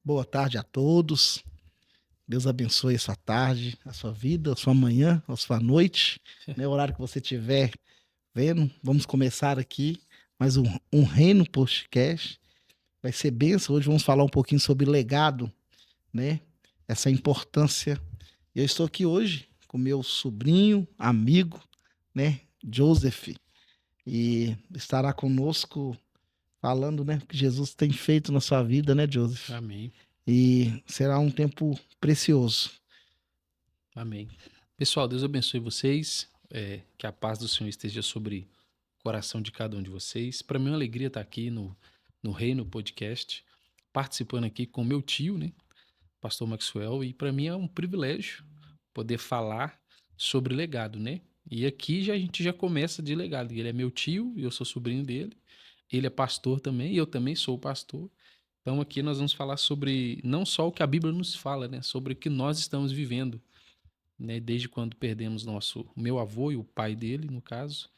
Boa tarde a todos. Deus abençoe a sua tarde, a sua vida, a sua manhã, a sua noite, né? O horário que você estiver vendo. Vamos começar aqui mais um Reino Podcast. Vai ser benção. Hoje vamos falar um pouquinho sobre legado, né? Essa importância. Eu estou aqui hoje com meu sobrinho, amigo, né? Joseph. E estará conosco falando, né? O que Jesus tem feito na sua vida, né, Joseph? Amém, E será um tempo precioso. amém. Pessoal, Deus abençoe vocês, que a paz do Senhor esteja sobre o coração de cada um de vocês. Para mim é uma alegria estar aqui no Reino Podcast, participando aqui com meu tio, né, Pastor Maxwell, e para mim é um privilégio poder falar sobre legado, né? E aqui a gente já começa de legado. Ele é meu tio, eu sou sobrinho dele, ele é pastor também, e eu também sou pastor. Então aqui nós vamos falar sobre não só o que a Bíblia nos fala, né, sobre o que nós estamos vivendo, né? Desde quando perdemos o meu avô e o pai dele, no caso,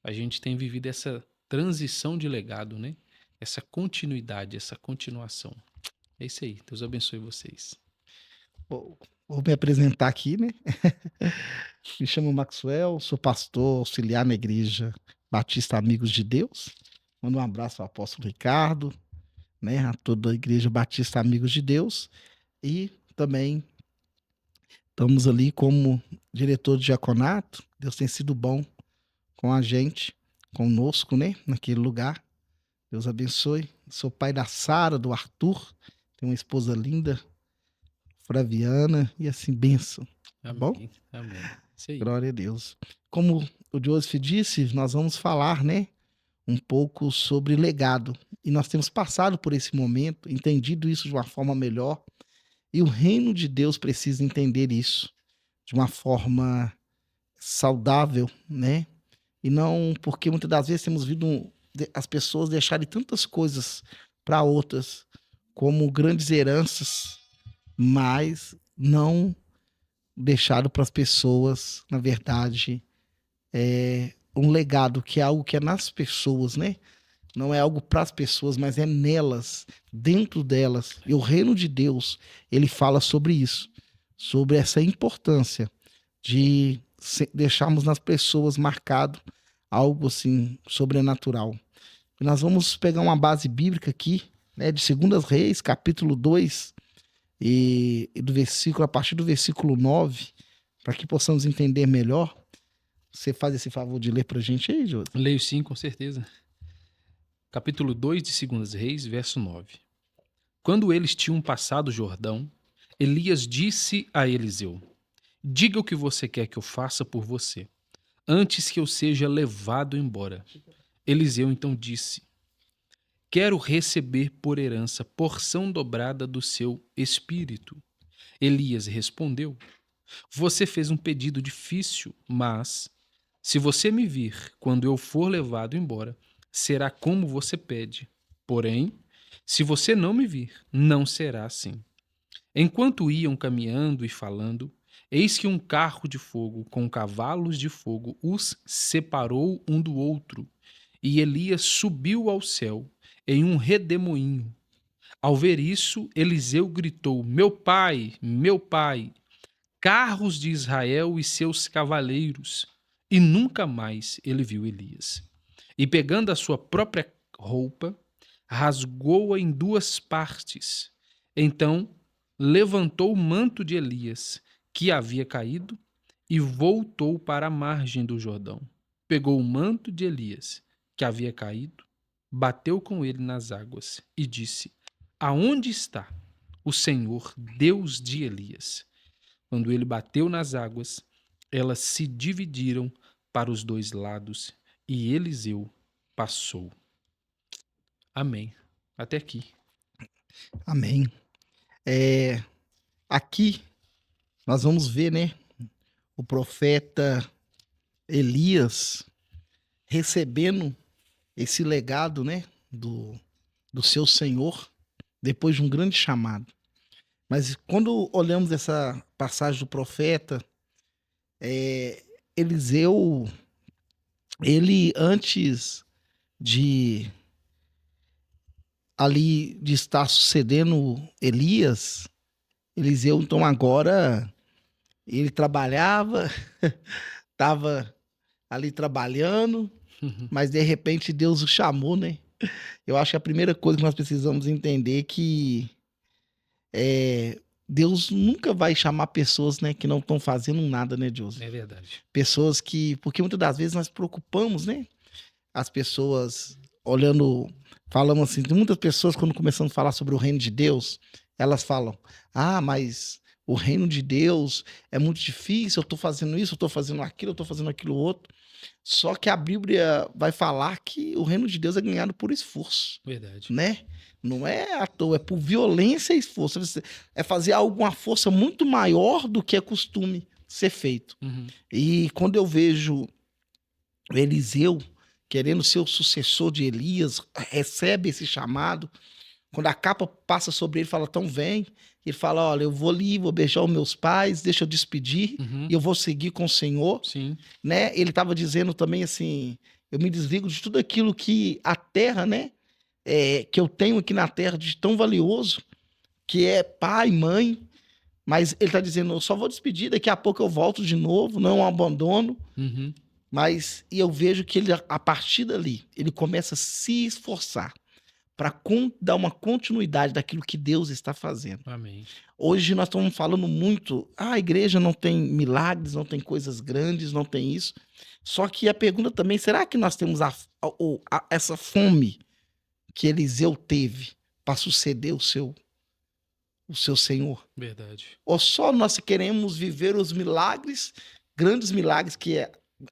a gente tem vivido essa transição de legado, né? Essa continuidade, essa continuação. É isso aí. Deus abençoe vocês. Vou me apresentar aqui, né? Me chamo Maxwell, sou pastor auxiliar na Igreja Batista Amigos de Deus. Mando um abraço ao apóstolo Ricardo, né? A toda a Igreja Batista Amigos de Deus. E também estamos ali como diretor de diaconato. Deus tem sido bom com a gente, conosco, né? Naquele lugar. Deus abençoe. Sou pai da Sara, do Arthur. Tenho uma esposa linda, Flaviana, e assim, benção. Tá bom? Amém. Amém. Isso aí. Glória a Deus. Como o Joseph disse, nós vamos falar, né, um pouco sobre legado. E nós temos passado por esse momento, entendido isso de uma forma melhor. E o reino de Deus precisa entender isso de uma forma saudável, né? E não porque muitas das vezes temos visto as pessoas deixarem tantas coisas para outras, como grandes heranças, mas não deixado para as pessoas, na verdade, um legado que é algo que é nas pessoas, né? Não é algo para as pessoas, mas é nelas, dentro delas. E o reino de Deus, ele fala sobre isso, sobre essa importância de deixarmos nas pessoas marcado algo assim sobrenatural. E nós vamos pegar uma base bíblica aqui, né, de 2 Reis, capítulo 2, e do versículo, a partir do versículo 9, para que possamos entender melhor. Você faz esse favor de ler para a gente aí, José? Leio sim, com certeza. Capítulo 2 de 2 Reis, verso 9. Quando eles tinham passado o Jordão, Elias disse a Eliseu: Diga o que você quer que eu faça por você, antes que eu seja levado embora. Eliseu então disse: Quero receber por herança porção dobrada do seu espírito. Elias respondeu: Você fez um pedido difícil, mas se você me vir quando eu for levado embora, será como você pede. Porém, se você não me vir, não será assim. Enquanto iam caminhando e falando, eis que um carro de fogo com cavalos de fogo os separou um do outro, e Elias subiu ao céu em um redemoinho. Ao ver isso, Eliseu gritou: meu pai, carros de Israel e seus cavaleiros. E nunca mais ele viu Elias. E pegando a sua própria roupa, rasgou-a em duas partes. Então levantou o manto de Elias, que havia caído, e voltou para a margem do Jordão. Pegou o manto de Elias, que havia caído, bateu com ele nas águas e disse: Aonde está o Senhor, Deus de Elias? Quando ele bateu nas águas, elas se dividiram para os dois lados e Eliseu passou. Amém. Até aqui. Amém. É, aqui nós vamos ver, né, o profeta Elias recebendo esse legado, né, do seu Senhor, depois de um grande chamado. Mas quando olhamos essa passagem do profeta, é, Eliseu, ele antes de ali de estar sucedendo Elias, Eliseu, então agora ele trabalhava, estava ali trabalhando, mas de repente Deus o chamou, né? Eu acho que a primeira coisa que nós precisamos entender é que Deus nunca vai chamar pessoas, né, que não estão fazendo nada, né, Joseph? É verdade. Pessoas que... Porque muitas das vezes nós preocupamos, né? As pessoas olhando... Falamos assim, tem muitas pessoas quando começamos a falar sobre o reino de Deus, elas falam, ah, mas o reino de Deus é muito difícil, eu tô fazendo isso, eu tô fazendo aquilo, eu tô fazendo aquilo outro. Só que a Bíblia vai falar que o reino de Deus é ganhado por esforço, Verdade. né? Não é à toa, é por violência e esforço. É fazer alguma força muito maior do que é costume ser feito. Uhum. E quando eu vejo Eliseu querendo ser o sucessor de Elias, recebe esse chamado, quando a capa passa sobre ele, fala, então vem. Ele fala, olha, eu vou ali, vou beijar os meus pais, deixa eu despedir, Uhum. e eu vou seguir com o Senhor. Sim. Né? Ele estava dizendo também assim, eu me desligo de tudo aquilo que a terra, né, que eu tenho aqui na terra de tão valioso, que é pai, mãe, mas ele está dizendo, eu só vou despedir, daqui a pouco eu volto de novo, não abandono, Uhum. mas e eu vejo que ele, a partir dali, ele começa a se esforçar para dar uma continuidade daquilo que Deus está fazendo. Amém. Hoje nós estamos falando muito, a igreja não tem milagres, não tem coisas grandes, não tem isso. Só que a pergunta também, será que nós temos essa fome que Eliseu teve para suceder o seu Senhor? Verdade. Ou só nós queremos viver os milagres, grandes milagres que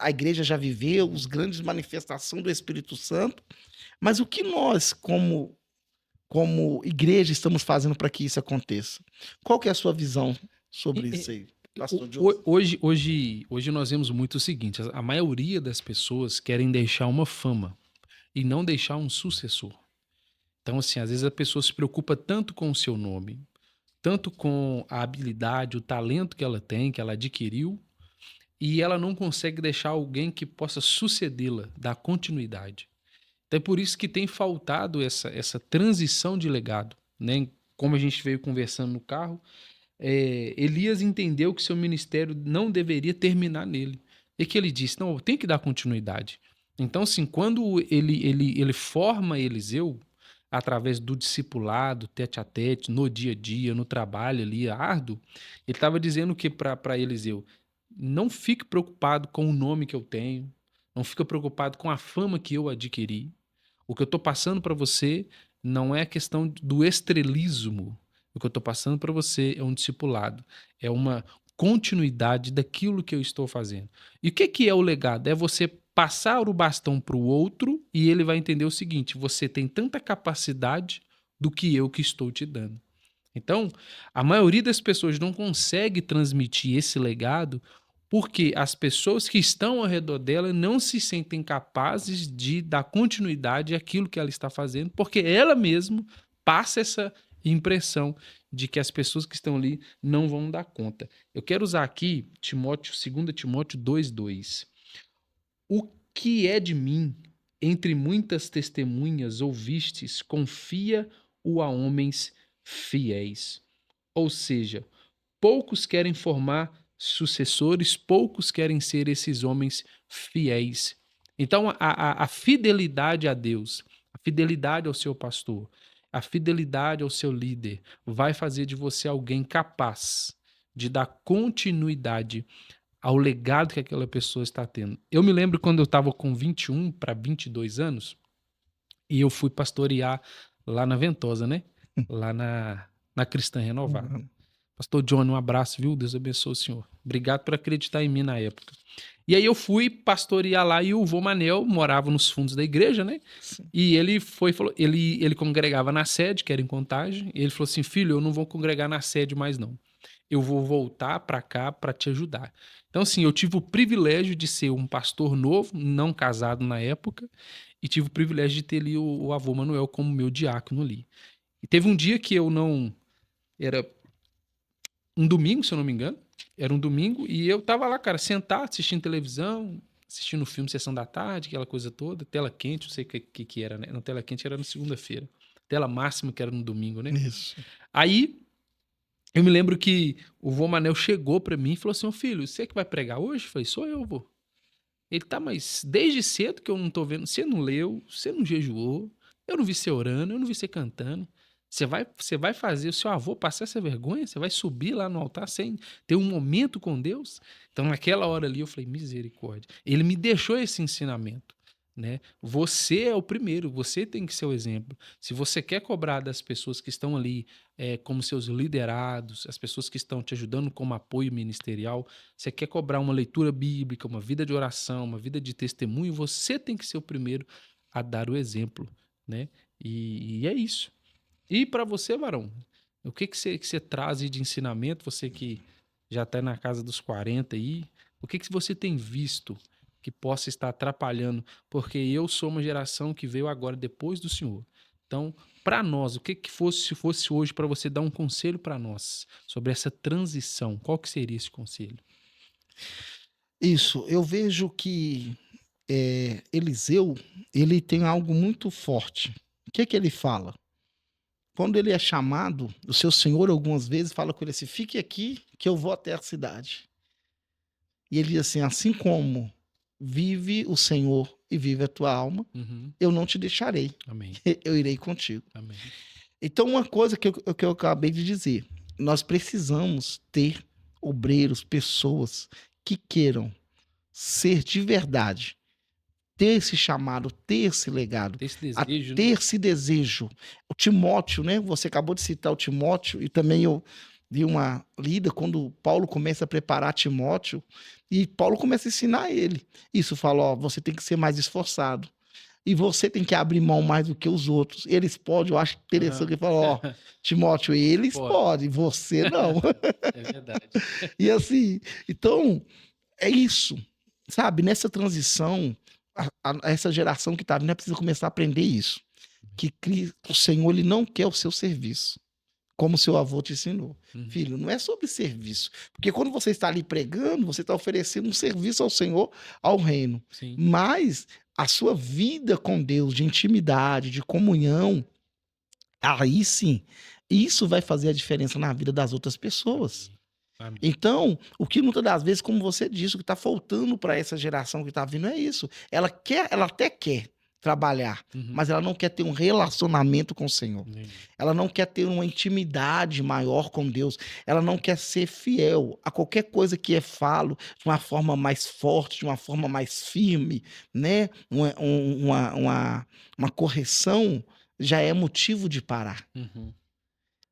a igreja já viveu, os grandes manifestações do Espírito Santo, mas o que nós, como igreja, estamos fazendo para que isso aconteça? Qual que é a sua visão sobre isso aí, Pastor Joseph? Hoje nós vemos muito o seguinte: a maioria das pessoas querem deixar uma fama e não deixar um sucessor. Então, assim, às vezes a pessoa se preocupa tanto com o seu nome, tanto com a habilidade, o talento que ela tem, que ela adquiriu, e ela não consegue deixar alguém que possa sucedê-la, dar continuidade. Então é por isso que tem faltado essa transição de legado, né? Como a gente veio conversando no carro, Elias entendeu que seu ministério não deveria terminar nele. E que ele disse, não, eu tenho que dar continuidade. Então, assim, quando ele forma Eliseu, através do discipulado, tete a tete, no dia a dia, no trabalho ali, árduo, ele estava dizendo que para Eliseu, não fique preocupado com o nome que eu tenho, não fique preocupado com a fama que eu adquiri. O que eu estou passando para você não é a questão do estrelismo. O que eu estou passando para você é um discipulado, é uma continuidade daquilo que eu estou fazendo. E o que é o legado? É você passar o bastão para o outro e ele vai entender o seguinte: você tem tanta capacidade do que eu que estou te dando. Então, a maioria das pessoas não consegue transmitir esse legado porque as pessoas que estão ao redor dela não se sentem capazes de dar continuidade àquilo que ela está fazendo, porque ela mesma passa essa impressão de que as pessoas que estão ali não vão dar conta. Eu quero usar aqui 2 Timóteo 2:2. O que é de mim, entre muitas testemunhas ouvistes, confia-o a homens fiéis. Ou seja, poucos querem formar sucessores, poucos querem ser esses homens fiéis. Então, a fidelidade a Deus, a fidelidade ao seu pastor, a fidelidade ao seu líder vai fazer de você alguém capaz de dar continuidade ao legado que aquela pessoa está tendo. Eu me lembro quando eu estava com 21 para 22 anos e eu fui pastorear lá na Ventosa, né? Lá na Cristã Renovada. Pastor John, um abraço, viu? Deus abençoe o senhor. Obrigado por acreditar em mim na época. E aí eu fui pastorear lá e o vô Manel morava nos fundos da igreja, né? E ele falou, ele congregava na sede, que era em Contagem, e ele falou assim: filho, eu não vou congregar na sede mais não. Eu vou voltar para cá para te ajudar. Então, assim, eu tive o privilégio de ser um pastor novo, não casado na época, e tive o privilégio de ter ali o avô Manuel como meu diácono ali. E teve um dia que eu não... Era um domingo, se eu não me engano. Era um domingo e eu tava lá, cara, sentado, assistindo televisão, assistindo filme Sessão da Tarde, aquela coisa toda, tela quente, não sei o que era, né? Na tela quente era na segunda-feira. tela máxima, que era no domingo, né? Isso. Aí, eu me lembro que o vô Manel chegou pra mim e falou assim: ô filho, você que vai pregar hoje? Eu falei, sou eu, vô. Ele tá, mas desde cedo que eu não tô vendo. Você não leu, você não jejuou, eu não vi você orando, eu não vi você cantando. Você vai fazer o seu avô passar essa vergonha? Você vai subir lá no altar sem ter um momento com Deus? Então, naquela hora ali, eu falei, misericórdia. Ele me deixou esse ensinamento, né? Você é o primeiro, você tem que ser o exemplo. Se você quer cobrar das pessoas que estão ali como seus liderados, as pessoas que estão te ajudando como apoio ministerial, você quer cobrar uma leitura bíblica, uma vida de oração, uma vida de testemunho, você tem que ser o primeiro a dar o exemplo, né? E é isso. E para você, Varão, o que você traz aí de ensinamento, você que já está na casa dos 40 aí, o que você tem visto que possa estar atrapalhando? Porque eu sou uma geração que veio agora depois do senhor. Então, para nós, o que fosse se fosse hoje para você dar um conselho para nós sobre essa transição, qual que seria esse conselho? Isso, eu vejo que Eliseu, ele tem algo muito forte. O que que ele fala? Quando ele é chamado, o seu senhor algumas vezes fala com ele assim: fique aqui que eu vou até a cidade. E ele diz assim: assim como vive o Senhor e vive a tua alma, Uhum. eu não te deixarei, Amém. eu irei contigo. Amém. Então, uma coisa que eu acabei de dizer, nós precisamos ter obreiros, pessoas que queiram ser de verdade, ter esse chamado, ter esse legado, Ter esse a desejo, né? ter esse desejo. O Timóteo, né? Você acabou de citar o Timóteo, e também eu vi uma lida quando Paulo começa a preparar Timóteo, e Paulo começa a ensinar ele. Isso fala, ó, você tem que ser mais esforçado. E você tem que abrir mão mais do que os outros. Eles podem, eu acho interessante que Aham. ele fala, ó, Timóteo, eles Pode. podem, você não. É verdade. E assim, então, é isso, sabe? Nessa transição, essa geração que está vindo precisa começar a aprender isso. Que o Senhor ele não quer o seu serviço, como seu avô te ensinou. Uhum. Filho, não é sobre serviço. Porque quando você está ali pregando, você está oferecendo um serviço ao Senhor, ao reino. Sim. Mas a sua vida com Deus, de intimidade, de comunhão, aí sim, isso vai fazer a diferença na vida das outras pessoas. Amém. Então, o que muitas das vezes, como você disse, o que está faltando para essa geração que está vindo é isso. Ela até quer trabalhar, Uhum. mas ela não quer ter um relacionamento com o Senhor. Entendi. Ela não quer ter uma intimidade maior com Deus. Ela não quer ser fiel a qualquer coisa que falo de uma forma mais forte, de uma forma mais firme, né? Uma correção já é motivo de parar. Uhum.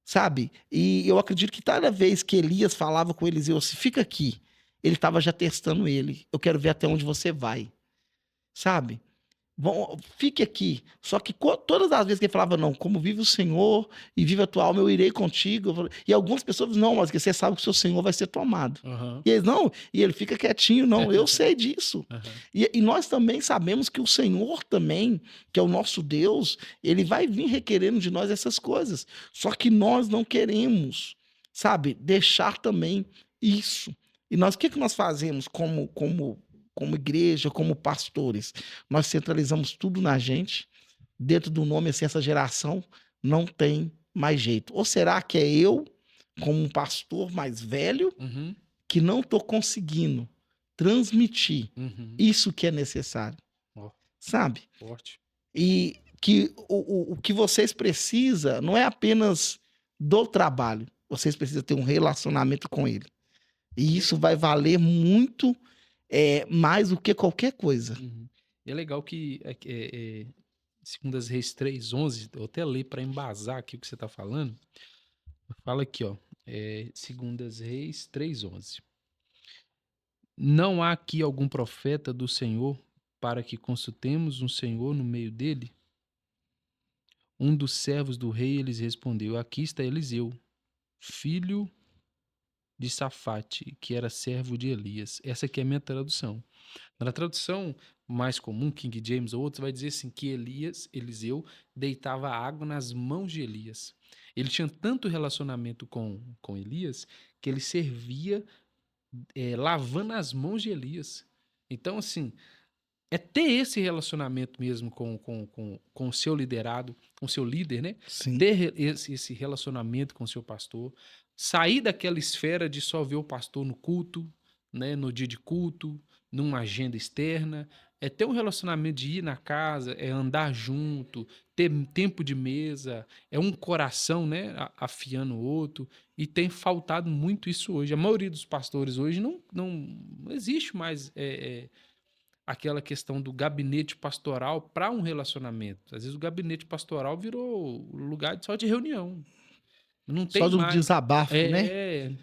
Sabe? E eu acredito que cada vez que Elias falava com Eliseu assim, fica aqui, ele estava já testando ele. Eu quero ver até onde você vai. Sabe? Bom, fique aqui. Só que todas as vezes que ele falava, não, como vive o Senhor e vive a tua alma, eu irei contigo. E algumas pessoas, não, mas que você sabe que o seu Senhor vai ser tomado. Uhum. E eles, não, e ele fica quietinho, não, eu sei disso. Uhum. E nós também sabemos que o Senhor também, que é o nosso Deus, ele vai vir requerendo de nós essas coisas. Só que nós não queremos, sabe, deixar também isso. E nós, o que nós fazemos como igreja, como pastores? Nós centralizamos tudo na gente, dentro do nome, assim, essa geração não tem mais jeito. Ou será que é eu, como um pastor mais velho, Uhum. que não estou conseguindo transmitir Uhum. isso que é necessário, Ó, sabe? forte. E que o que vocês precisam não é apenas do trabalho, vocês precisam ter um relacionamento com ele. E isso vai valer muito mais do que qualquer coisa. Uhum. E é legal que Segundas Reis 3:11, eu até ler para embasar aqui o que você está falando. Fala aqui, ó. Segundas Reis 3:11. Não há aqui algum profeta do Senhor para que consultemos um Senhor no meio dele? Um dos servos do rei lhes respondeu: aqui está Eliseu, filho de Safate, que era servo de Elias. Essa aqui é a minha tradução. Na tradução mais comum, King James ou outros, vai dizer assim que Eliseu, deitava água nas mãos de Elias. Ele tinha tanto relacionamento com Elias que ele servia lavando as mãos de Elias. Então, assim, É ter esse relacionamento mesmo com o seu liderado, com o seu líder, né? Sim. Ter esse relacionamento com o seu pastor, sair daquela esfera de só ver o pastor no culto, né? No dia de culto, numa agenda externa. É ter um relacionamento de ir na casa, é andar junto, ter tempo de mesa, é um coração, né? Afiando o outro. E tem faltado muito isso hoje. A maioria dos pastores hoje não existe mais. Aquela questão do gabinete pastoral para um relacionamento. Às vezes o gabinete pastoral virou lugar só de reunião. Não Só tem do mais. desabafo, né?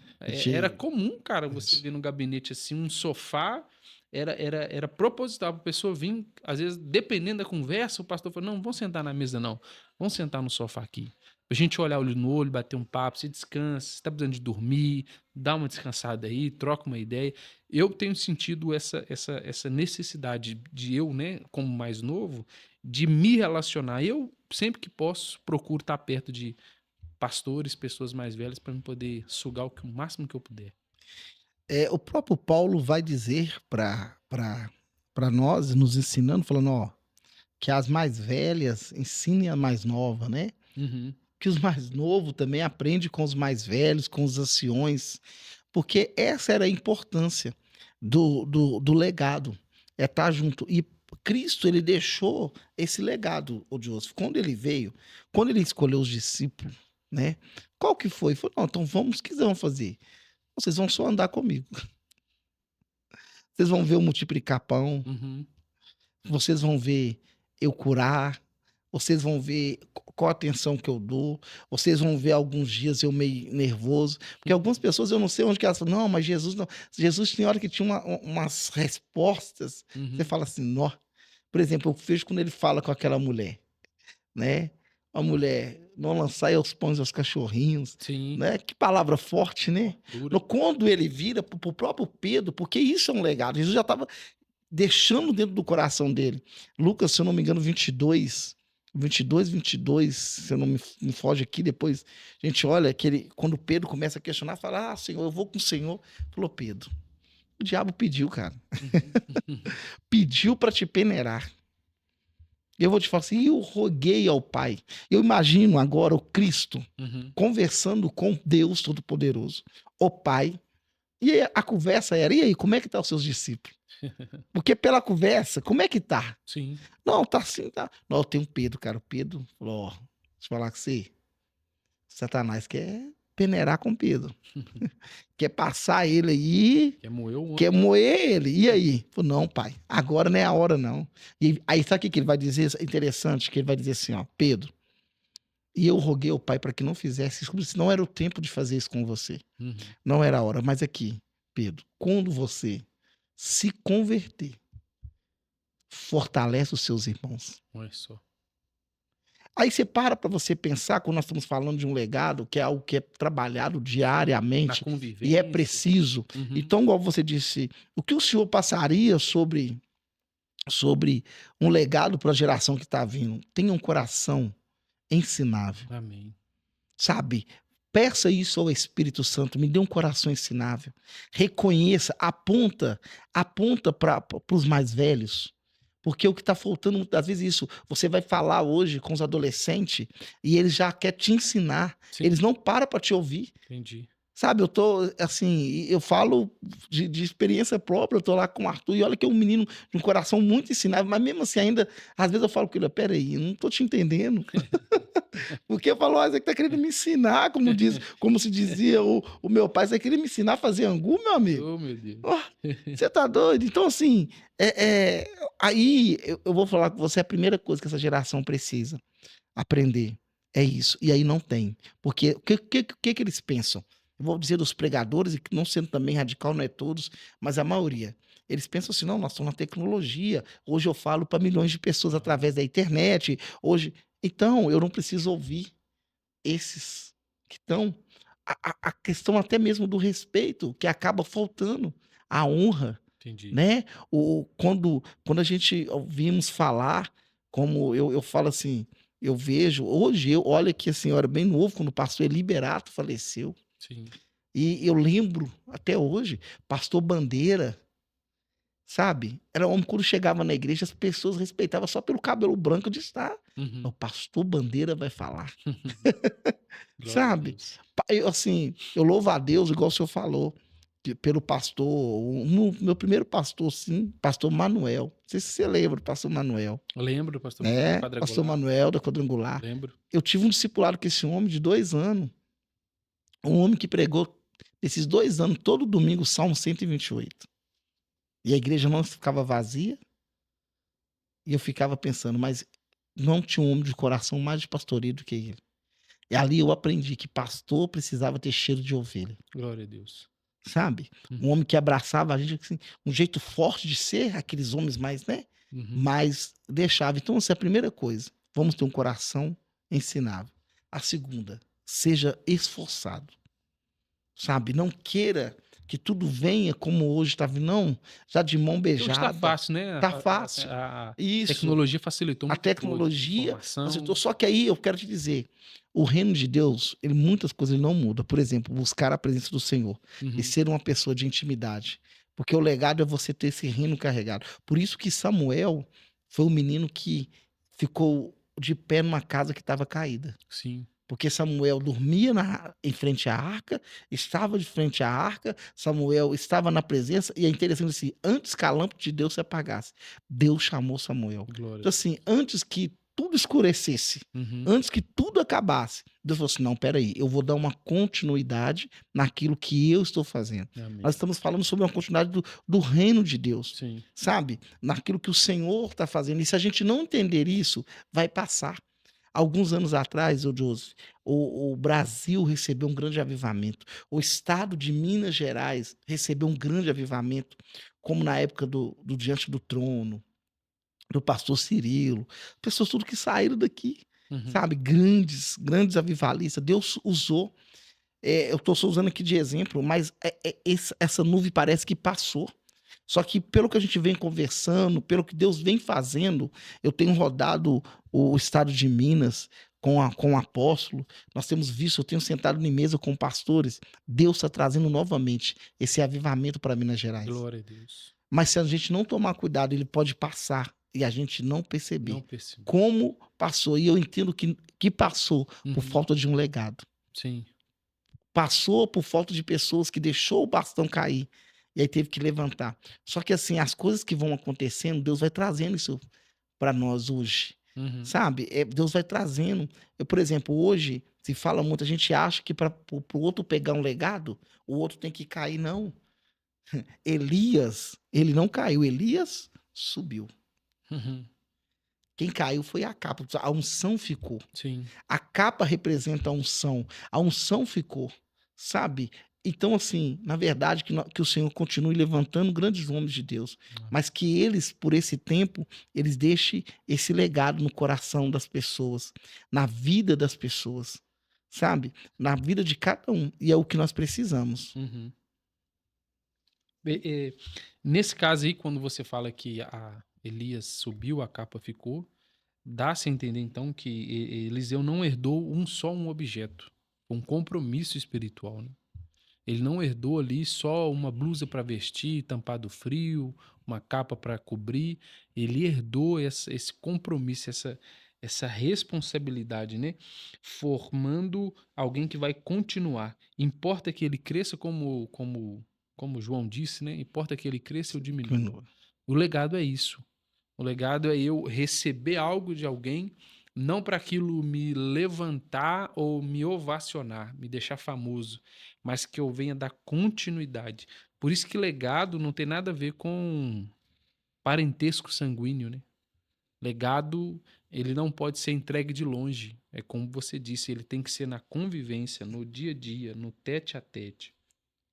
Era De... comum, cara, você Isso. ver no gabinete assim, um sofá. Era proposital para a pessoa vir, às vezes, dependendo da conversa, o pastor falou: não, vamos sentar na mesa, não. Vamos sentar no sofá aqui. Pra gente olhar olho no olho, bater um papo, você descansa, você tá precisando de dormir, dá uma descansada aí, troca uma ideia. Eu tenho sentido essa necessidade de eu, né, como mais novo, de me relacionar. Eu, sempre que posso, procuro estar perto de pastores, pessoas mais velhas, para me poder sugar o máximo que eu puder. O próprio Paulo vai dizer para nós, nos ensinando, falando, ó, que as mais velhas ensinem a mais nova, né? Uhum. Que os mais novos também aprendem com os mais velhos, com os anciões, porque essa era a importância do legado, é estar junto. E Cristo, ele deixou esse legado, o Joseph, quando ele veio, quando ele escolheu os discípulos, né? Qual que foi? Ele falou, não, então vamos, o que vocês vão fazer? Vocês vão só andar comigo. Vocês vão ver eu multiplicar pão, Uhum. vocês vão ver eu curar, vocês vão ver qual a atenção que eu dou, vocês vão ver alguns dias eu meio nervoso, porque algumas pessoas eu não sei onde que elas falam, não, mas Jesus não. Jesus tinha hora que tinha umas respostas, você Uhum. fala assim, nó. Por exemplo, eu vejo quando ele fala com aquela mulher, né? A mulher, não lançai aos pães aos cachorrinhos, Sim, né? Que palavra forte, né? dura. Quando ele vira para o próprio Pedro, porque isso é um legado, Jesus já estava deixando dentro do coração dele. Lucas, se eu não me engano, 22, se eu não me foge aqui, depois a gente olha que ele, quando Pedro começa a questionar, fala, Senhor, eu vou com o Senhor. Falou, Pedro, o diabo pediu, cara. Uhum. Pediu para te peneirar. Eu vou te falar assim, eu roguei ao Pai. Eu imagino agora o Cristo Uhum. conversando com Deus Todo-Poderoso, o Pai. E aí a conversa era, e aí, como é que tá os seus discípulos? Porque pela conversa, como é que tá? Sim. Não, tá assim, tá. Não, eu tenho Pedro, cara. O Pedro falou, ó, deixa eu falar com você. Satanás quer peneirar com Pedro. Quer passar ele aí, Quer moer o quer homem. moer ele. E aí? Falou, não, pai, agora não é a hora, não. E aí, sabe o que ele vai dizer? Interessante, que ele vai dizer assim, ó, Pedro, e eu roguei ao pai para que não fizesse isso, não era o tempo de fazer isso com você. Uhum. Não era a hora. Mas aqui, Pedro, quando você se converter, fortalece os seus irmãos. Olha só. Aí você para você pensar, quando nós estamos falando de um legado, que é algo que é trabalhado Na diariamente e é convivência. preciso. Uhum. Então, igual você disse, o que o senhor passaria sobre um legado para a geração que está vindo? Tenha um coração ensinável, Amém. sabe? Peça isso ao Espírito Santo, me dê um coração ensinável. Reconheça, aponta para os mais velhos. Porque o que está faltando muitas vezes é isso. Você vai falar hoje com os adolescentes e eles já querem te ensinar. Sim, Eles não param para te ouvir. entendi. Sabe, eu tô assim, eu falo de experiência própria, eu tô lá com o Arthur, e olha que é um menino de um coração muito ensinável, mas mesmo assim, ainda, às vezes eu falo com ele, peraí, eu não tô te entendendo. Porque eu falo, você que tá querendo me ensinar, como se dizia o meu pai, você queria me ensinar a fazer angu, meu amigo? Oh, meu Deus. Ó, você tá doido? Então, assim, aí eu vou falar com você, a primeira coisa que essa geração precisa aprender é isso. E aí não tem. Porque o que eles pensam? Eu vou dizer dos pregadores, e que não sendo também radical, não é todos, mas a maioria. Eles pensam assim, não, nós estamos na tecnologia. Hoje eu falo para milhões de pessoas através da internet. Hoje. Então, eu não preciso ouvir esses que estão. A questão até mesmo do respeito, que acaba faltando, a honra, Entendi. né? Quando a gente ouvimos falar, como eu falo assim, eu vejo, hoje, olha que assim, eu era bem novo, quando o pastor Liberato faleceu, Sim. e eu lembro até hoje, pastor Bandeira, sabe? Era um homem, quando chegava na igreja, as pessoas respeitavam só pelo cabelo branco de estar. Uhum. O pastor Bandeira vai falar, Glória a sabe? Deus. Eu, assim, eu louvo a Deus, igual o senhor falou, pelo pastor, meu primeiro pastor, sim, pastor Manuel. Não sei se você lembra do pastor Manuel. Eu lembro do pastor Manuel É, pastor Quadrangular. Manuel da Quadrangular. Lembro. Eu tive um discipulado com esse homem de 2 anos. Um homem que pregou esses 2 anos, todo domingo, o Salmo 128. E a igreja não ficava vazia. E eu ficava pensando, mas não tinha um homem de coração mais de pastoreio do que ele. E ali eu aprendi que pastor precisava ter cheiro de ovelha, Glória a Deus. sabe? Um Uhum. homem que abraçava a gente, assim, um jeito forte de ser, aqueles homens mais, né? Uhum. Mas deixava. Então, essa é a primeira coisa. Vamos ter um coração ensinável. A segunda, seja esforçado, sabe? Não queira que tudo venha como hoje está vindo, não, já de mão Hoje está beijada. fácil, né? Tá fácil. A Isso. tecnologia facilitou A muita coisa. tecnologia facilitou. Informação. Só que aí eu quero te dizer, o reino de Deus, ele, muitas coisas ele não muda. Por exemplo, buscar a presença do Senhor e Uhum. ser uma pessoa de intimidade. Porque o legado é você ter esse reino carregado. Por isso que Samuel foi um menino que ficou de pé numa casa que estava caída. Sim. Porque Samuel dormia em frente à arca, estava de frente à arca, Samuel estava na presença, e é interessante assim, antes que a lâmpada de Deus se apagasse, Deus chamou Samuel. Glória a Então Deus. assim, antes que tudo escurecesse, Uhum. antes que tudo acabasse, Deus falou assim, não, peraí, eu vou dar uma continuidade naquilo que eu estou fazendo. Amém. Nós estamos falando sobre uma continuidade do reino de Deus, Sim. sabe? Naquilo que o Senhor está fazendo. E se a gente não entender isso, vai passar. Alguns anos atrás, o Joseph, o Brasil recebeu um grande avivamento. O estado de Minas Gerais recebeu um grande avivamento, como na época do Diante do Trono, do pastor Cirilo. Pessoas tudo que saíram daqui, Uhum. sabe? Grandes, grandes avivalistas. Deus usou. Eu estou só usando aqui de exemplo, mas essa nuvem parece que passou. Só que pelo que a gente vem conversando, pelo que Deus vem fazendo, eu tenho rodado o estado de Minas com o apóstolo, nós temos visto, eu tenho sentado em mesa com pastores, Deus está trazendo novamente esse avivamento para Minas Gerais. Glória a Deus. Mas se a gente não tomar cuidado, ele pode passar e a gente não Não perceber percebi. como passou. E eu entendo que passou por Uhum. falta de um legado. Sim. Passou por falta de pessoas que deixou o bastão cair. E aí teve que levantar. Só que assim, as coisas que vão acontecendo, Deus vai trazendo isso para nós hoje. Uhum. Sabe? Deus vai trazendo. Por exemplo, hoje se fala muito, a gente acha que para o outro pegar um legado, o outro tem que cair. Não. Elias, ele não caiu. Elias subiu. Uhum. Quem caiu foi a capa. A unção ficou. Sim. A capa representa a unção. A unção ficou, sabe? Então, assim, na verdade, que o Senhor continue levantando grandes homens de Deus, mas que eles, por esse tempo, eles deixem esse legado no coração das pessoas, na vida das pessoas, sabe? Na vida de cada um. E é o que nós precisamos. Uhum. Nesse caso aí, quando você fala que a Elias subiu, a capa ficou, dá-se a entender então que Eliseu não herdou só um objeto, um compromisso espiritual, né? Ele não herdou ali só uma blusa para vestir, tampar do frio, uma capa para cobrir. Ele herdou esse compromisso, essa responsabilidade, né? Formando alguém que vai continuar. Importa que ele cresça como João disse, né? Importa que ele cresça ou diminua. O legado é isso. O legado é eu receber algo de alguém, não para aquilo me levantar ou me ovacionar, me deixar famoso, mas que eu venha dar continuidade. Por isso que legado não tem nada a ver com parentesco sanguíneo, né? Legado, ele não pode ser entregue de longe. É como você disse, ele tem que ser na convivência, no dia a dia, no tete a tete.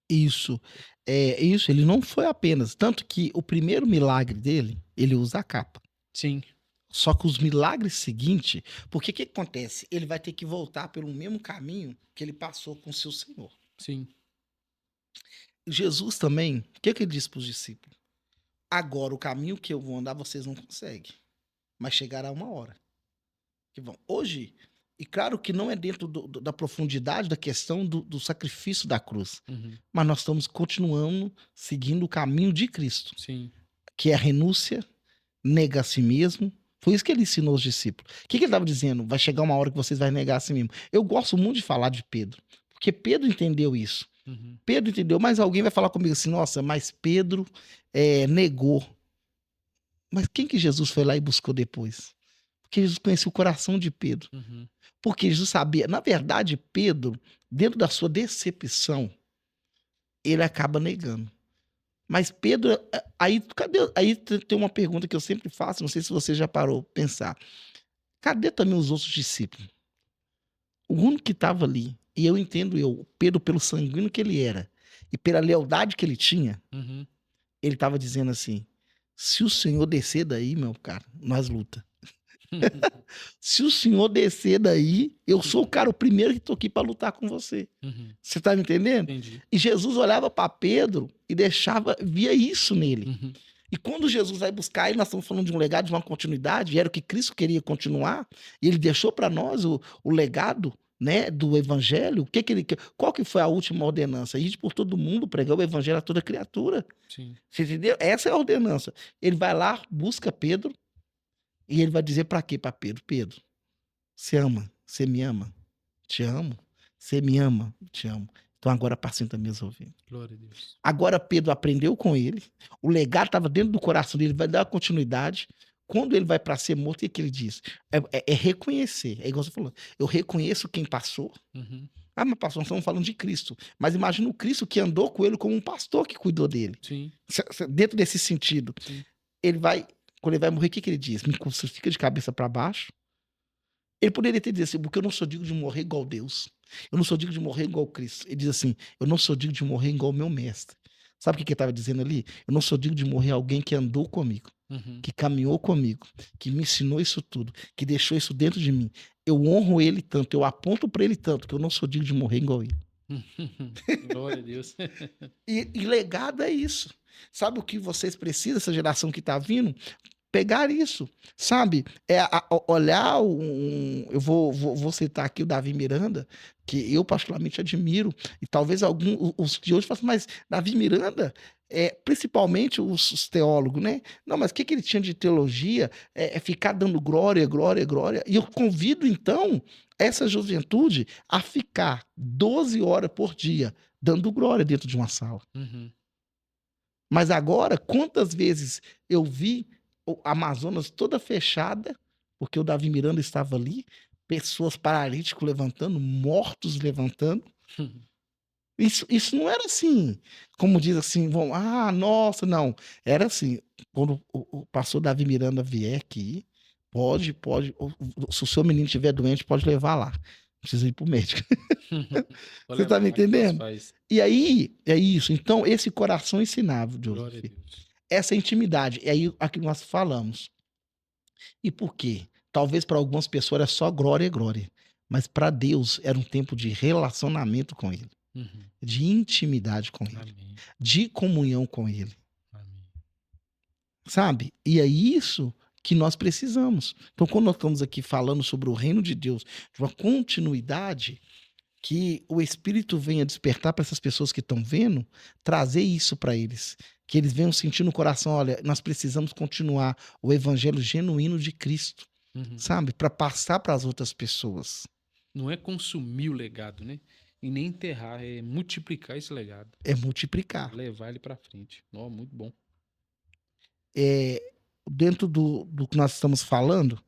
Isso. Isso, ele não foi apenas. Tanto que o primeiro milagre dele, ele usa a capa. Sim. Só que os milagres seguintes, porque o que acontece? Ele vai ter que voltar pelo mesmo caminho que ele passou com o seu Senhor. Sim. Jesus também, o que ele disse para os discípulos? Agora, o caminho que eu vou andar, vocês não conseguem. Mas chegará uma hora que vão. Hoje, e claro que não é dentro da profundidade da questão do sacrifício da cruz. Uhum. Mas nós estamos continuando seguindo o caminho de Cristo. Sim. que é a renúncia, nega a si mesmo. Foi isso que ele ensinou aos discípulos. O que ele estava dizendo? Vai chegar uma hora que vocês vão negar a si mesmo. Eu gosto muito de falar de Pedro, porque Pedro entendeu isso. Uhum. Pedro entendeu, mas alguém vai falar comigo assim, nossa, mas Pedro negou. Mas quem que Jesus foi lá e buscou depois? Porque Jesus conhecia o coração de Pedro. Uhum. Porque Jesus sabia, na verdade, Pedro, dentro da sua decepção, ele acaba negando. Mas Pedro, aí, aí tem uma pergunta que eu sempre faço, não sei se você já parou pra pensar. Cadê também os outros discípulos? O único que estava ali, e eu entendo Pedro pelo sanguíneo que ele era, e pela lealdade que ele tinha, Uhum. ele estava dizendo assim, se o Senhor descer daí, meu cara, nós luta. Se o Senhor descer daí, eu sou o primeiro que tô aqui para lutar com você. Uhum. Você tá me entendendo? Entendi. E Jesus olhava para Pedro e via isso nele. Uhum. E quando Jesus vai buscar ele, nós estamos falando de um legado, de uma continuidade, e era o que Cristo queria continuar, e ele deixou para nós o legado, né, do evangelho. Qual que foi a última ordenança? Ir por todo mundo, pregar o evangelho a toda criatura. Sim. Você entendeu? Essa é a ordenança. Ele vai lá, busca Pedro, e ele vai dizer para quê para Pedro? Pedro, você ama, você me ama, te amo, você me ama, te amo. Então agora apacenta minhas ovelhas. Glória a Deus. Agora Pedro aprendeu com ele, o legado estava dentro do coração dele, vai dar continuidade. Quando ele vai para ser morto, o que ele diz? É reconhecer. É igual você falou. Eu reconheço quem passou. Uhum. Ah, mas pastor, nós estamos falando de Cristo. Mas imagina o Cristo que andou com ele como um pastor que cuidou dele. Sim. Dentro desse sentido. Sim. Quando ele vai morrer, o que ele diz? Me crucifica de cabeça para baixo. Ele poderia ter dito assim, porque eu não sou digno de morrer igual Deus. Eu não sou digno de morrer igual Cristo. Ele diz assim, eu não sou digno de morrer igual meu mestre. Sabe o que ele estava dizendo ali? Eu não sou digno de morrer alguém que andou comigo, Uhum. que caminhou comigo, que me ensinou isso tudo, que deixou isso dentro de mim. Eu honro ele tanto, eu aponto para ele tanto, que eu não sou digno de morrer igual ele. Glória a Deus. E legado é isso. Sabe o que vocês precisam, essa geração que está vindo? Pegar isso, sabe? Olhar eu vou citar aqui o Davi Miranda, que eu particularmente admiro, e talvez os de hoje façam, mas Davi Miranda, principalmente os teólogos, né? Não, mas o que ele tinha de teologia? É ficar dando glória, glória, glória. E eu convido, então, essa juventude a ficar 12 horas por dia dando glória dentro de uma sala. Uhum. Mas agora, quantas vezes eu vi a Amazonas toda fechada, porque o Davi Miranda estava ali, pessoas paralíticos levantando, mortos levantando. Isso não era assim, como diz assim, nossa, não. Era assim, quando o pastor Davi Miranda vier aqui, pode, se o seu menino estiver doente, pode levar lá. Não precisa ir para o médico. Vou Você está levar me lá que Deus entendendo? faz. E aí, é isso. Então, esse coração ensinável, Glória a Joseph, Deus. essa intimidade, é aí aquilo que nós falamos. E por quê? Talvez para algumas pessoas era só glória e glória, mas para Deus era um tempo de relacionamento com Ele, Uhum. de intimidade com Ele, Amém. de comunhão com Ele, Amém. sabe? E é isso que nós precisamos. Então, quando nós estamos aqui falando sobre o reino de Deus, de uma continuidade, que o Espírito venha despertar para essas pessoas que estão vendo, trazer isso para eles. Que eles venham sentir no coração, olha, nós precisamos continuar o evangelho genuíno de Cristo, Uhum. sabe? Para passar para as outras pessoas. Não é consumir o legado, né? E nem enterrar, é multiplicar esse legado. É multiplicar. Levar ele para frente. Ó, muito bom. Dentro do que nós estamos falando,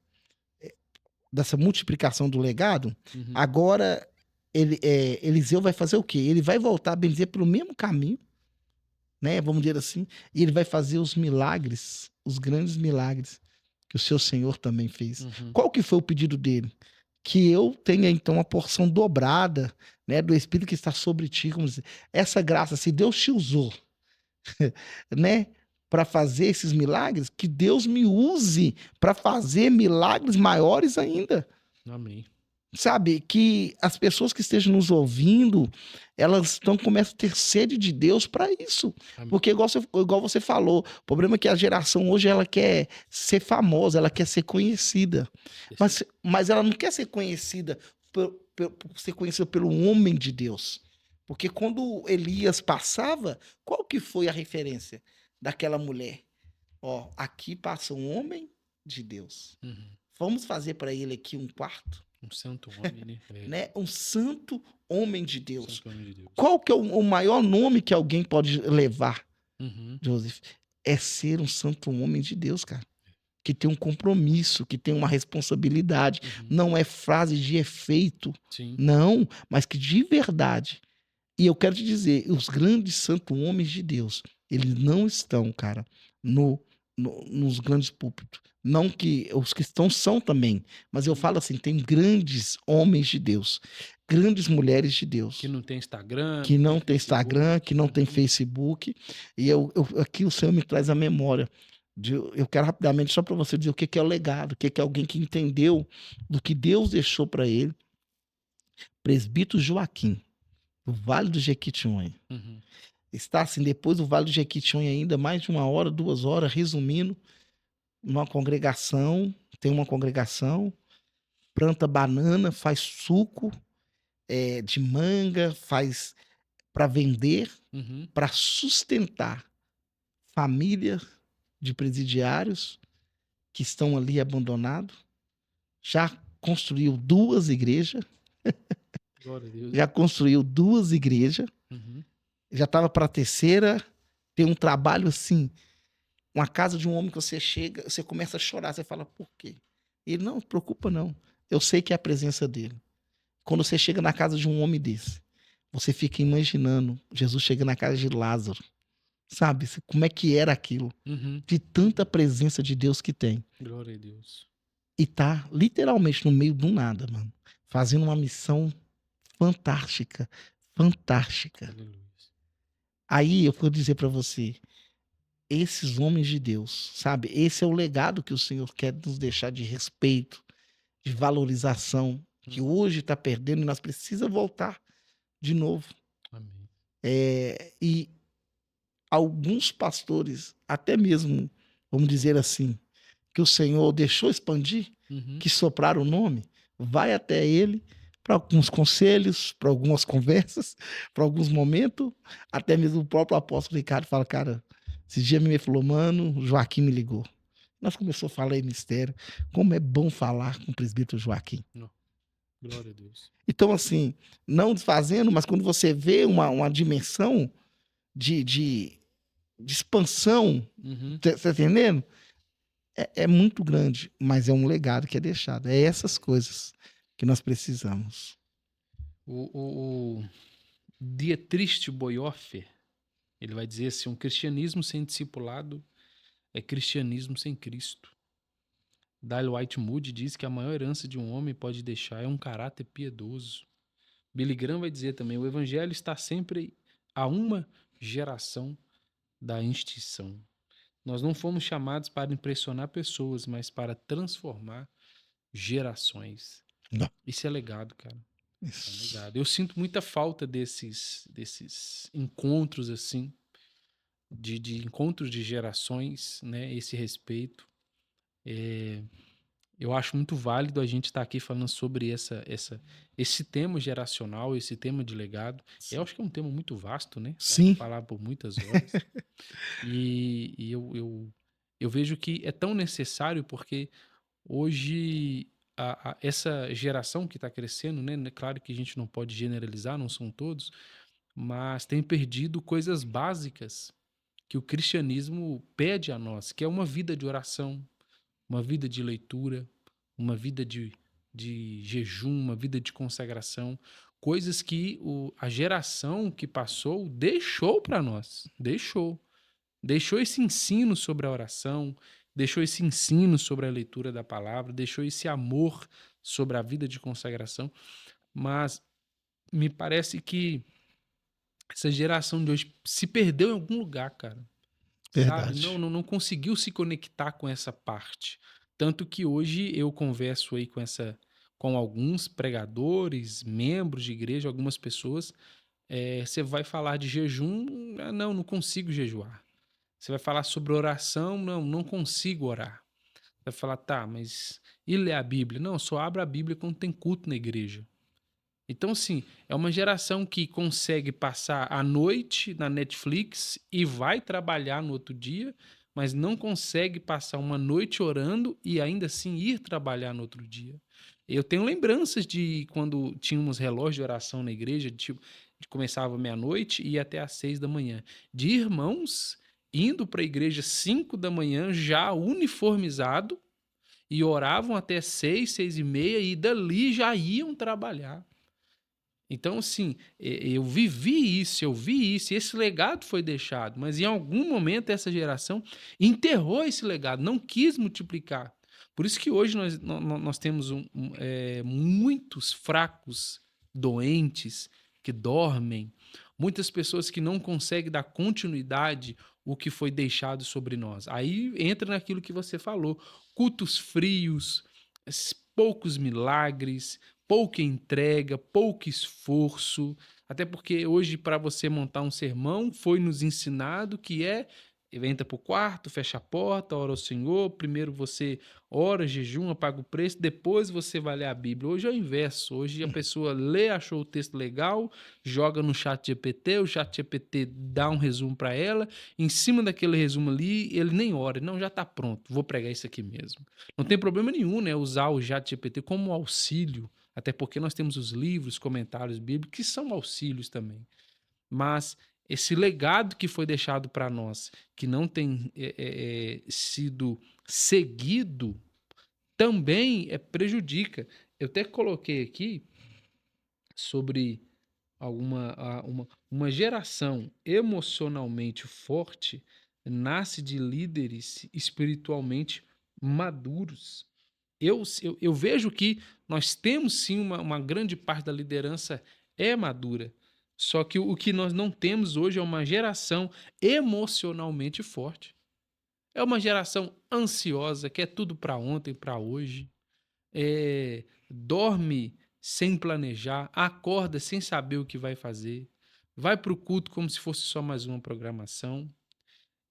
dessa multiplicação do legado, Uhum. agora Eliseu vai fazer o quê? Ele vai voltar a benzer pelo mesmo caminho, né? Vamos dizer assim, e ele vai fazer os milagres, os grandes milagres que o seu Senhor também fez. Uhum. Qual que foi o pedido dele? Que eu tenha então a porção dobrada, né, do Espírito que está sobre ti, como dizer, essa graça, se Deus te usou, né, para fazer esses milagres, que Deus me use para fazer milagres maiores ainda. Amém. Sabe, que as pessoas que estejam nos ouvindo, elas começam a ter sede de Deus para isso. Amém. Porque, igual você falou, o problema é que a geração hoje ela quer ser famosa, ela quer ser conhecida. Mas ela não quer ser conhecida por ser conhecida pelo homem de Deus. Porque quando Elias passava, qual que foi a referência daquela mulher? Ó, aqui passa um homem de Deus. Uhum. Vamos fazer para ele aqui um quarto, Um santo homem, né? É, né? Um santo homem de um Deus. santo homem de Deus. Qual que é o maior nome que alguém pode levar, Uhum. Joseph? É ser um santo homem de Deus, cara. Que tem um compromisso, que tem uma responsabilidade. Uhum. Não é frase de efeito, Sim. não, mas que de verdade. E eu quero te dizer, os grandes santos homens de Deus, eles não estão, cara, nos grandes púlpitos. Não que os que estão são também, mas eu falo assim, tem grandes homens de Deus, grandes mulheres de Deus, Que não tem Instagram, que não tem Facebook. Instagram, que não tem Uhum. Facebook. E aqui o Senhor me traz a memória. Eu quero rapidamente, só para você dizer o que é o legado, o que é alguém que entendeu do que Deus deixou para ele. Presbítero Joaquim, do Vale do Jequitinhonha. Uhum. Está assim, depois do Vale do Jequitinhonha ainda, mais de 1 hora, 2 horas, resumindo, uma congregação, tem uma congregação, planta banana, faz suco de manga, faz para vender, Uhum. para sustentar família de presidiários que estão ali abandonados. Já construiu 2 igrejas, Glória a Deus. já construiu 2 igrejas, Uhum. já estava para a terceira. Tem um trabalho assim, uma casa de um homem que você chega, você começa a chorar, você fala, por quê? Ele, não, preocupa não, eu sei que é a presença dele. Quando você chega na casa de um homem desse, você fica imaginando Jesus chega na casa de Lázaro, sabe? Como é que era aquilo? Uhum. De tanta presença de Deus que tem. Glória a Deus. E tá literalmente no meio do nada, mano. Fazendo uma missão fantástica. Fantástica. Aleluia. Aí eu vou dizer pra você, esses homens de Deus, sabe? Esse é o legado que o Senhor quer nos deixar de respeito, de valorização, que hoje tá perdendo e nós precisamos voltar de novo. Amém. E alguns pastores, até mesmo, vamos dizer assim, que o Senhor deixou expandir, Uhum. que sopraram o nome, vai até ele para alguns conselhos, para algumas conversas, para alguns momentos. Até mesmo o próprio apóstolo Ricardo fala, cara, esse dia me falou, mano, Joaquim me ligou. Nós começamos a falar em mistério, como é bom falar com o presbítero Joaquim. Não. Glória a Deus. Então, assim, não desfazendo, mas quando você vê uma dimensão de expansão, Uhum. tá entendendo? É muito grande, mas é um legado que é deixado. É essas coisas que nós precisamos. O Dietrich Bonhoeffer, ele vai dizer assim, um cristianismo sem discipulado é cristianismo sem Cristo. Dale White Moody diz que a maior herança de um homem pode deixar é um caráter piedoso. Billy Graham vai dizer também, o evangelho está sempre a uma geração da extinção. Nós não fomos chamados para impressionar pessoas, mas para transformar gerações. Não. Isso é legado, cara. É Isso. legado. Eu sinto muita falta desses encontros assim, de encontros de gerações, né? Esse respeito. Eu acho muito válido a gente estar aqui falando sobre esse tema geracional, esse tema de legado. Eu acho que é um tema muito vasto, né? Dá pra Sim. falar por muitas horas. E eu vejo que é tão necessário porque hoje essa geração que está crescendo, né? Claro que a gente não pode generalizar, não são todos, mas tem perdido coisas básicas que o cristianismo pede a nós, que é uma vida de oração, uma vida de leitura, uma vida de jejum, uma vida de consagração, coisas que a geração que passou deixou para nós, deixou esse ensino sobre a oração, deixou esse ensino sobre a leitura da palavra, deixou esse amor sobre a vida de consagração, mas me parece que essa geração de hoje se perdeu em algum lugar, cara. Sabe? Verdade. Não conseguiu se conectar com essa parte. Tanto que hoje eu converso aí com alguns pregadores, membros de igreja, algumas pessoas. Você vai falar de jejum, não consigo jejuar. Você vai falar sobre oração, não consigo orar. Vai falar, tá, mas e ler a Bíblia? Não, só abro a Bíblia quando tem culto na igreja. Então, assim, é uma geração que consegue passar a noite na Netflix e vai trabalhar no outro dia, mas não consegue passar uma noite orando e ainda assim ir trabalhar no outro dia. Eu tenho lembranças de quando tínhamos relógio de oração na igreja, tipo, de começava meia-noite e ia até às 6 da manhã, de irmãos indo para a igreja 5 da manhã já uniformizado e oravam até 6, 6h30 e dali já iam trabalhar. Então, assim, eu vivi isso, eu vi isso, e esse legado foi deixado, mas em algum momento essa geração enterrou esse legado, não quis multiplicar. Por isso que hoje nós temos muitos fracos, doentes, que dormem, muitas pessoas que não conseguem dar continuidade o que foi deixado sobre nós. Aí entra naquilo que você falou, cultos frios, poucos milagres, pouca entrega, pouco esforço, até porque hoje para você montar um sermão foi nos ensinado que entra para o quarto, fecha a porta, ora ao Senhor, primeiro você ora, jejuma, paga o preço, depois você vai ler a Bíblia. Hoje é o inverso, hoje a pessoa lê, achou o texto legal, joga no chat GPT, o chat GPT dá um resumo para ela, em cima daquele resumo ali, ele nem ora, não, já está pronto, vou pregar isso aqui mesmo. Não tem problema nenhum, né, usar o chat GPT como auxílio, até porque nós temos os livros, comentários bíblicos, que são auxílios também. Mas esse legado que foi deixado para nós, que não tem sido seguido, também prejudica. Eu até coloquei aqui sobre uma geração emocionalmente forte nasce de líderes espiritualmente maduros. Eu vejo que nós temos sim uma grande parte da liderança é madura. Só que o que nós não temos hoje é uma geração emocionalmente forte. É uma geração ansiosa, quer tudo para ontem, para hoje. Dorme sem planejar, acorda sem saber o que vai fazer, vai para o culto como se fosse só mais uma programação.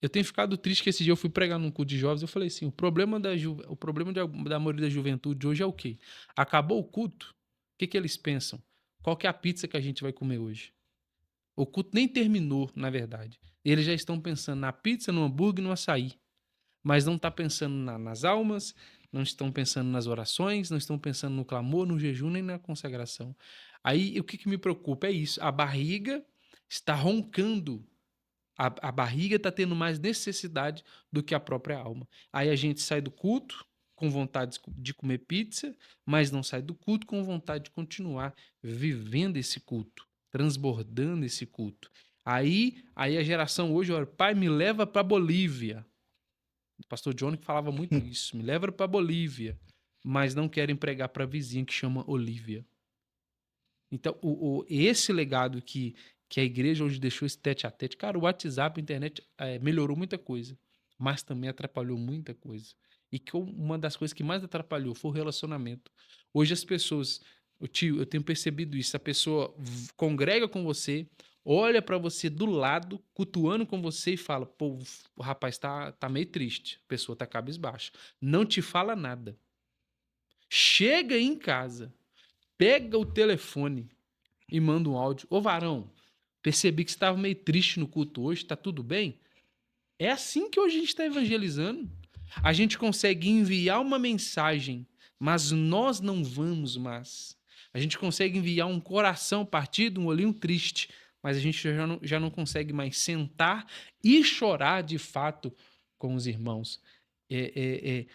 Eu tenho ficado triste que esse dia eu fui pregar num culto de jovens, eu falei assim, o problema da maioria da juventude hoje é o quê? Acabou o culto, o que eles pensam? Qual que é a pizza que a gente vai comer hoje? O culto nem terminou, na verdade. Eles já estão pensando na pizza, no hambúrguer e no açaí. Mas não está pensando nas almas, não estão pensando nas orações, não estão pensando no clamor, no jejum, nem na consagração. Aí o que me preocupa é isso, a barriga está roncando, a barriga está tendo mais necessidade do que a própria alma. Aí a gente sai do culto com vontade de comer pizza, mas não sai do culto com vontade de continuar vivendo esse culto, transbordando esse culto. Aí a geração hoje, olha, pai, me leva para Bolívia. O pastor Johnny que falava muito isso, me leva para Bolívia, mas não querem pregar para a vizinha que chama Olívia. Então, esse legado que a igreja hoje deixou esse tete a tete, cara, o WhatsApp, a internet melhorou muita coisa, mas também atrapalhou muita coisa. E que uma das coisas que mais atrapalhou foi o relacionamento. Hoje as pessoas, eu tenho percebido isso, a pessoa congrega com você, olha para você do lado, cultuando com você e fala, pô, o rapaz tá meio triste, a pessoa tá cabisbaixa. Não te fala nada. Chega em casa, pega o telefone e manda um áudio. Ô varão, percebi que você estava meio triste no culto hoje, tá tudo bem? É assim que hoje a gente está evangelizando. A gente consegue enviar uma mensagem, mas nós não vamos mais. A gente consegue enviar um coração partido, um olhinho triste, mas a gente já não consegue mais sentar e chorar de fato com os irmãos. E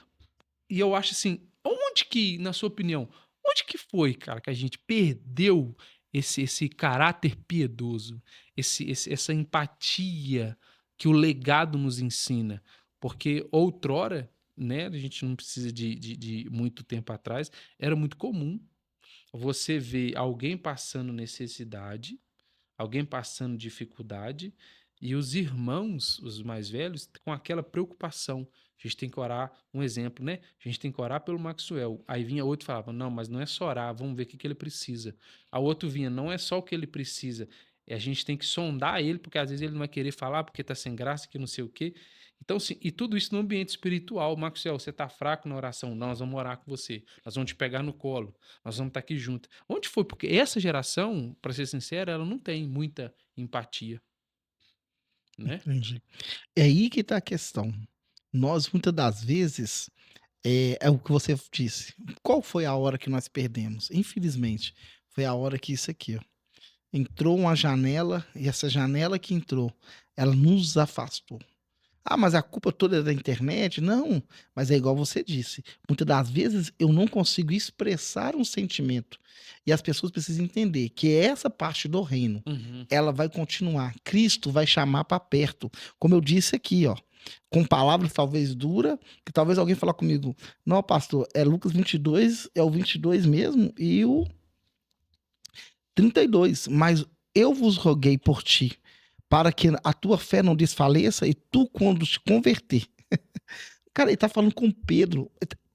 eu acho assim, onde que, na sua opinião, onde que foi, cara, que a gente perdeu esse caráter piedoso, essa empatia que o legado nos ensina? Porque outrora, né, a gente não precisa de muito tempo atrás, era muito comum você ver alguém passando necessidade, alguém passando dificuldade, e os irmãos, os mais velhos, com aquela preocupação. A gente tem que orar, um exemplo, né? A gente tem que orar pelo Maxwell. Aí vinha outro e falava, não, mas não é só orar, vamos ver o que ele precisa. A outro vinha, não é só o que ele precisa, a gente tem que sondar ele, porque às vezes ele não vai querer falar, porque tá sem graça, que não sei o quê. Então, sim, e tudo isso no ambiente espiritual. Maxwell, você tá fraco na oração? Não, nós vamos orar com você. Nós vamos te pegar no colo. Nós vamos estar aqui junto. Onde foi? Porque essa geração, para ser sincero, ela não tem muita empatia, né? Entendi. É aí que tá a questão. Nós, muitas das vezes, é o que você disse. Qual foi a hora que nós perdemos? Infelizmente, foi a hora que isso aqui, ó, entrou uma janela e essa janela que entrou, ela nos afastou. Ah, mas a culpa toda é da internet? Não, mas é igual você disse. Muitas das vezes eu não consigo expressar um sentimento. E as pessoas precisam entender que essa parte do reino, Uhum. ela vai continuar. Cristo vai chamar para perto. Como eu disse aqui, ó, com palavras talvez dura, que talvez alguém falar comigo, não, pastor, é Lucas 22, é o 22 mesmo e o 32, mas eu vos roguei por ti, para que a tua fé não desfaleça e tu, quando te converter. Cara, ele tá falando com Pedro.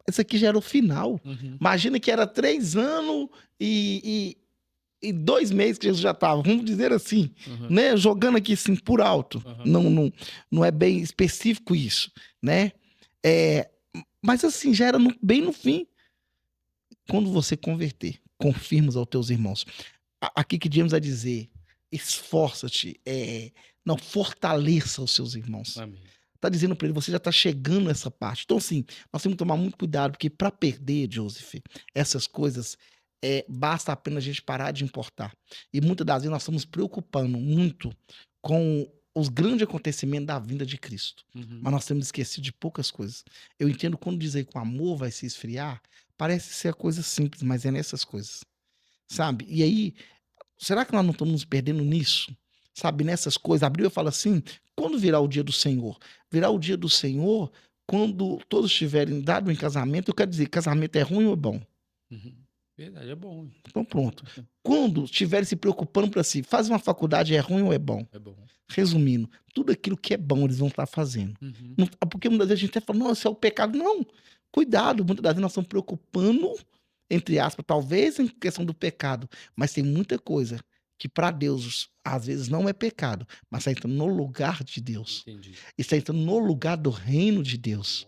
Isso aqui já era o final. Uhum. Imagina que era 3 anos e 2 meses que Jesus já estava, vamos dizer assim, Uhum. né? Jogando aqui assim por alto. Uhum. Não é bem específico isso, né? Mas assim, já era bem no fim. Quando você converter, confirma aos teus irmãos. Aqui que James vai dizer, esforça-te, não, fortaleça os seus irmãos. Amém. Tá dizendo para ele, você já tá chegando nessa parte. Então, assim, nós temos que tomar muito cuidado, porque para perder, Joseph, essas coisas, basta apenas a gente parar de importar. E muitas das vezes nós estamos preocupando muito com os grandes acontecimentos da vinda de Cristo. Uhum. Mas nós temos esquecido de poucas coisas. Eu entendo quando dizer que o amor vai se esfriar, parece ser a coisa simples, mas é nessas coisas. Sabe? E aí, será que nós não estamos nos perdendo nisso? Sabe, nessas coisas. Abriu e fala assim: quando virá o dia do Senhor? Virá o dia do Senhor quando todos tiverem dado em casamento. Eu quero dizer, casamento é ruim ou é bom? Uhum. Verdade, é bom. Então pronto. Quando estiverem se preocupando para si, faz uma faculdade, é ruim ou é bom? É bom. Resumindo, tudo aquilo que é bom eles vão estar fazendo. Uhum. Porque muitas vezes a gente até fala, não, isso é o pecado. Não, cuidado, muitas das vezes nós estamos preocupando, entre aspas, talvez em questão do pecado, mas tem muita coisa que para Deus às vezes não é pecado, mas está entrando no lugar de Deus. Entendi. Está entrando no lugar do reino de Deus.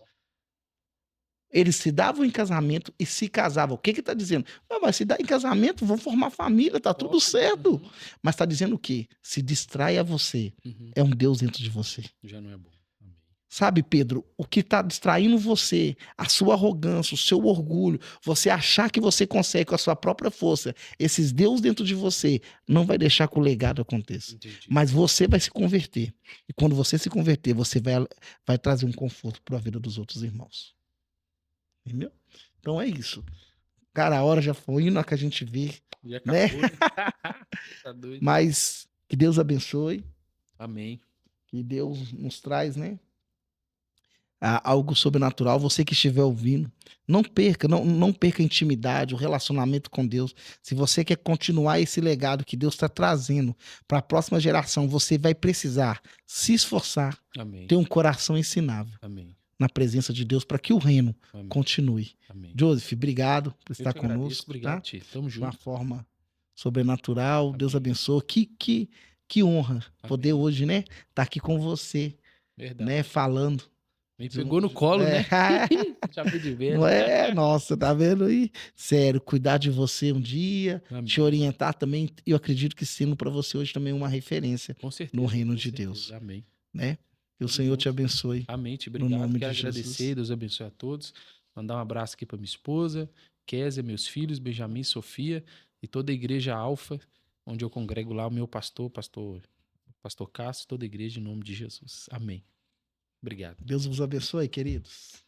Eles se davam em casamento e se casavam. O que está dizendo? Mas se dá em casamento, vão formar família, tá tudo certo. Uhum. Mas está dizendo o quê? Se distrai a você. Uhum. É um Deus dentro de você. Já não é bom. Amém. Sabe, Pedro, o que está distraindo você, a sua arrogância, o seu orgulho, você achar que você consegue com a sua própria força, esses Deus dentro de você, não vai deixar que o legado aconteça. Entendi. Mas você vai se converter. E quando você se converter, você vai trazer um conforto para a vida dos outros irmãos. Entendeu? Então é isso. Cara, a hora já foi indo, a que a gente vê, Já né? acabou, né? Tá doido. Mas que Deus abençoe, Amém. que Deus nos traz, né? Algo sobrenatural. Você que estiver ouvindo, não perca, não perca a intimidade, o relacionamento com Deus. Se você quer continuar esse legado que Deus está trazendo para a próxima geração, você vai precisar se esforçar, Amém. ter um coração ensinável Amém. na presença de Deus para que o reino Amém. continue. Amém. Joseph, obrigado por Eu estar te agradeço. conosco. Obrigado, Tá? Ti. Tamo De uma junto. forma sobrenatural. Amém. Deus abençoe. Que honra poder Amém. hoje, né? Estar aqui com você, Verdade. né? Falando. Me pegou no colo, né? Já fui de ver. Não é? Nossa, tá vendo aí? Sério, cuidar de você um dia, Amém. te orientar também. Eu acredito que sendo para você hoje também uma referência Com certeza. no reino com de certeza. Deus, Amém. né? Que o Tamo Senhor junto. te abençoe. Amém. Te No obrigado. nome Quero de agradecer. Jesus. Deus abençoe a todos. Mandar um abraço aqui para minha esposa, Kézia, meus filhos, Benjamin, Sofia e toda a igreja Alfa, onde eu congrego lá o meu pastor Cássio, toda a igreja em nome de Jesus. Amém. Obrigado. Deus vos abençoe, queridos.